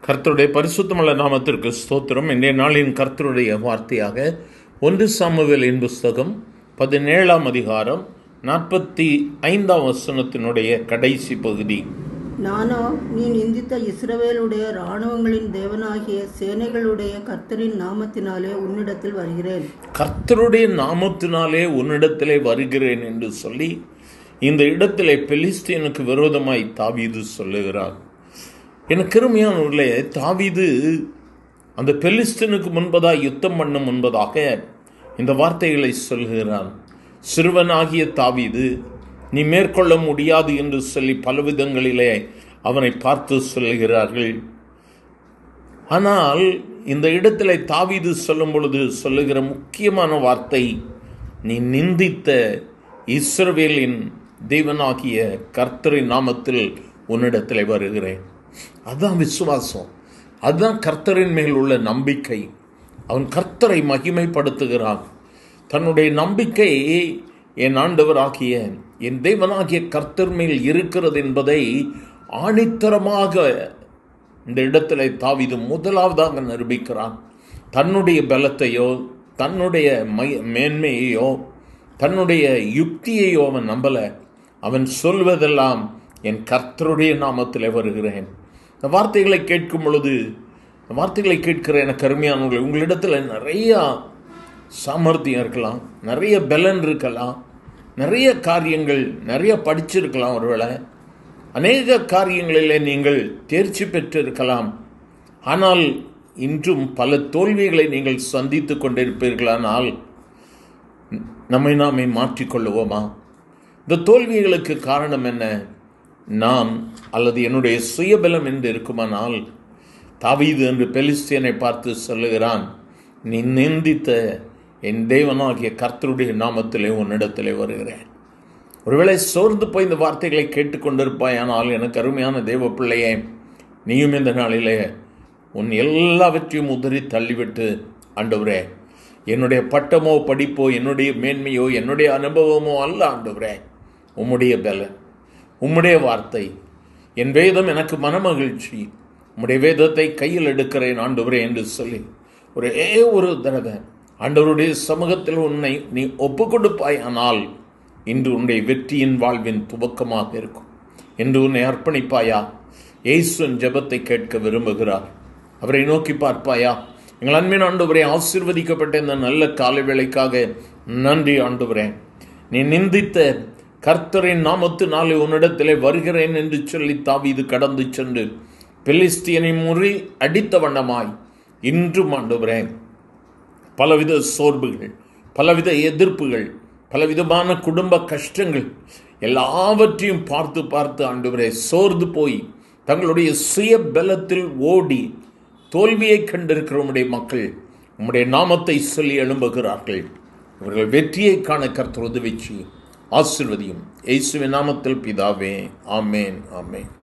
கர்த்தருடைய பரிசுத்தமுள்ள நாமத்திற்கு ஸ்தோத்திரம். இன்றைய நாளின் கர்த்தருடைய வார்த்தையாக 1 சாமுவேலின் புஸ்தகம் 17ஆம் அதிகாரம் 45ஆம் வசனத்தினுடைய கடைசி பகுதி. நானோ நீ நிந்தித்த இஸ்ரவேலுடைய இராணுவங்களின் தேவனாகிய சேனைகளுடைய கர்த்தரின் நாமத்தினாலே உன்னிடத்தில் வருகிறேன். கர்த்தருடைய நாமத்தினாலே உன்னிடத்திலே வருகிறேன் என்று சொல்லி இந்த இடத்திலே பெலிஸ்தியனுக்கு விரோதமாய் தாவீது சொல்லுகிறார். எனக்கு அருமையானவர்களே, தாவீது அந்த பெலிஸ்தீனுக்கு முன்பதாக யுத்தம் பண்ணும் முன்பதாக இந்த வார்த்தைகளை சொல்கிறான். சிறுவனாகிய தாவீது நீ மேற்கொள்ள முடியாது என்று சொல்லி பலவிதங்களிலே அவனை பார்த்து சொல்லுகிறார்கள். ஆனால் இந்த இடத்துல தாவீது சொல்லும் பொழுது சொல்லுகிற முக்கியமான வார்த்தை, நீ நிந்தித்த இஸ்ரவேலின் தேவனாகிய கர்த்தரின் நாமத்தில் உன்னிடத்தில் வருகிறேன். அதுதான் விசுவாசம், அதுதான் கர்த்தரின் மேல் உள்ள நம்பிக்கை. அவன் கர்த்தரை மகிமைப்படுத்துகிறான். தன்னுடைய நம்பிக்கை என் ஆண்டவராகிய என் தேவனாகிய கர்த்தர் மேல் இருக்கிறது என்பதை ஆணித்தரமாக இந்த இடத்துல தாவீது முதலாவதாக நிரூபிக்கிறான். தன்னுடைய பலத்தையோ தன்னுடைய மேன்மையையோ தன்னுடைய யுக்தியையோ அவன் நம்பல. அவன் சொல்வதெல்லாம் என் கர்த்தருடைய நாமத்தில் வருகிறேன். இந்த வார்த்தைகளை கேட்கும் பொழுது, இந்த வார்த்தைகளை கேட்கிற எனக்கு அருமையானவர்கள், உங்களிடத்தில் நிறைய சாமர்த்தியம் இருக்கலாம், நிறைய பலன் இருக்கலாம், நிறைய காரியங்கள் நிறைய படிச்சிருக்கலாம், ஒருவேளை அநேக காரியங்களிலே நீங்கள் தேர்ச்சி பெற்றிருக்கலாம். ஆனால் இன்றும் பல தோல்விகளை நீங்கள் சந்தித்து கொண்டிருப்பீர்களானால் நம்மை நாமே மாற்றிக்கொள்ளுவோமா? இந்த தோல்விகளுக்கு காரணம் என்ன? நான் அல்லது என்னுடைய சுயபலம் என்று இருக்குமானால், தாவீது என்று பெலிஸ்தியனை பார்த்து சொல்லுகிறான், நீ நிந்தித்த என் தேவனாகிய கர்த்தருடைய நாமத்திலே உன்னிடத்திலே வருகிறேன். ஒருவேளை சோர்ந்து போய் இந்த வார்த்தைகளை கேட்டுக்கொண்டிருப்பாய். ஆனால் எனக்கு அருமையான தேவ பிள்ளையே, நீயும் இந்த நாளிலே உன் எல்லாவற்றையும் உதறி தள்ளிவிட்டு, ஆண்டவரே, என்னுடைய பட்டமோ படிப்போ என்னுடைய மேன்மையோ என்னுடைய அனுபவமோ அல்ல ஆண்டவரே, உம்முடைய பலன், உம்முடைய வார்த்தை, என் வேதம் எனக்கு மனமகிழ்ச்சி, உம்முடைய வேதத்தை கையில் எடுக்கிறேன் ஆண்டவரே என்று சொல்லி ஒரே ஒரு தடவை ஆண்டவருடைய சமூகத்தில் உன்னை நீ ஒப்பு கொடுப்பாய். ஆனால் இன்று உன்னுடைய வெற்றியின் வாழ்வின் துவக்கமாக இருக்கும். என்று உன்னை அர்ப்பணிப்பாயா? இயேசுவின் ஜெபத்தை கேட்க விரும்புகிறார். அவரை நோக்கி பார்ப்பாயா? எங்கள் அன்பின் ஆண்டவரே, ஆசீர்வதிக்கப்பட்ட இந்த நல்ல காலை வேளைக்காக நன்றி ஆண்டவரே. நீ நிந்தித்த கர்த்தரின் நாமத்தினாலே உன்னிடத்திலே வருகிறேன் என்று சொல்லி தாவீது கடந்து சென்று பெலிஸ்தியனை முறி அடித்த வண்ணமாய் இன்றும் ஆண்டவரே பலவித சோர்வுகள், பலவித எதிர்ப்புகள், பலவிதமான குடும்ப கஷ்டங்கள் எல்லாவற்றையும் பார்த்து பார்த்து ஆண்டவரே சோர்ந்து போய் தங்களுடைய சுய பலத்தில் ஓடி தோல்வியை கண்டிருக்கிற உம்முடைய மக்கள் உம்முடைய நாமத்தை சொல்லி எழும்புகிறார்கள். இவர்கள் வெற்றியை காண கர்த்தர் உதவி செய்யும். ஆசீர்வதியும். இயேசுவின் நாமத்தில் பிதாவே, ஆமேன், ஆமேன்.